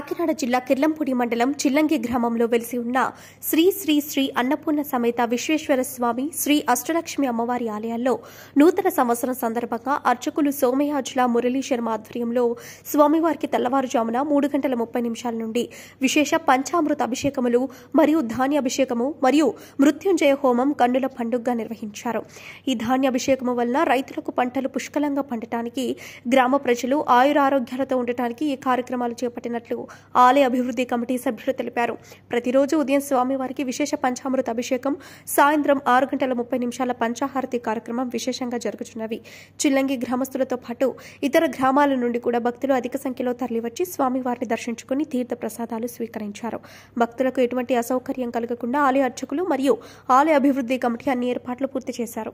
కాకినాడ జిల్లా కిర్లంపూడి మండలం చిల్లంగి గ్రామంలో వెలిసి ఉన్న శ్రీ శ్రీ శ్రీ అన్నపూర్ణ సమేత విశ్వేశ్వర స్వామి శ్రీ అష్టలక్ష్మి అమ్మవారి ఆలయాల్లో నూతన సంవత్సరం సందర్భంగా అర్చకులు సోమయాజుల మురళీ శర్మ ఆధ్వర్యంలో స్వామివారికి తెల్లవారుజామున 3:30 నుండి విశేష పంచామృత అభిషేకములు మరియు ధాన్యాభిషేకము మరియు మృత్యుంజయ హోమం కన్నుల పండుగగా నిర్వహించారు. ఈ ధాన్యాభిషేకము వలన రైతులకు పంటలు పుష్కలంగా పండటానికి, గ్రామ ప్రజలు ఆయురారోగ్యాలతో ఉండటానికి ఈ కార్యక్రమాలు చేపట్టినట్లు ఆలయ అభివృద్ధి కమిటీ సభ్యులు తెలిపారు. ప్రతిరోజు ఉదయం స్వామివారికి విశేష పంచామృత అభిషేకం, సాయంత్రం 6:30 పంచాహారతి కార్యక్రమం విశేషంగా జరుగుతున్నవి. చిల్లంగి గ్రామస్తులతో పాటు ఇతర గ్రామాల నుండి కూడా భక్తులు అధిక సంఖ్యలో తరలివచ్చి స్వామివారిని దర్శించుకుని తీర్థ ప్రసాదాలు స్వీకరించారు. భక్తులకు ఎటువంటి అసౌకర్యం కలగకుండా ఆలయ అర్చకులు మరియు ఆలయ అభివృద్ధి కమిటీ అన్ని ఏర్పాట్లు పూర్తి చేశారు.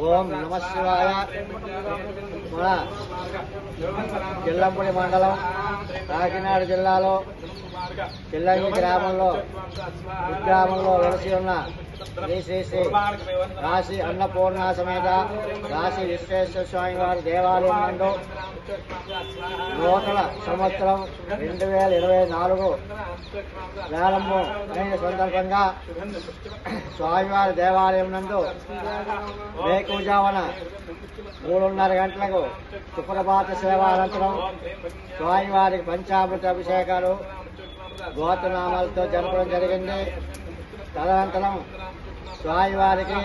ఓం నమ శివాయ. మన కిల్లంపూడి మండలం కాకినాడ జిల్లాలో చిల్లంగి గ్రామంలో కుగ్రామంలో వెలిసి ఉన్న శ్రీ శ్రీ శ్రీ కాశీ అన్నపూర్ణ సమేత కాశీ విశ్వేశ్వర స్వామి వారి దేవాలయం నందు నూతన సంవత్సరం 2024 ప్రారంభం అయిన సందర్భంగా స్వామివారి దేవాలయం నందు వేకువజామున 3:30 గంటలకు సుప్రభాత సేవ అనంతరం స్వామివారికి పంచామృత అభిషేకాలు గోత్రనామాలతో జరపడం జరిగింది. తదనంతరం స్వామివారికి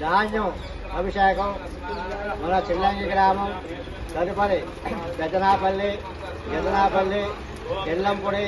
ధాన్యం అభిషేకం మన చిల్లంగి గ్రామం తదుపరి పెదనాపల్లి కిల్లంపూడి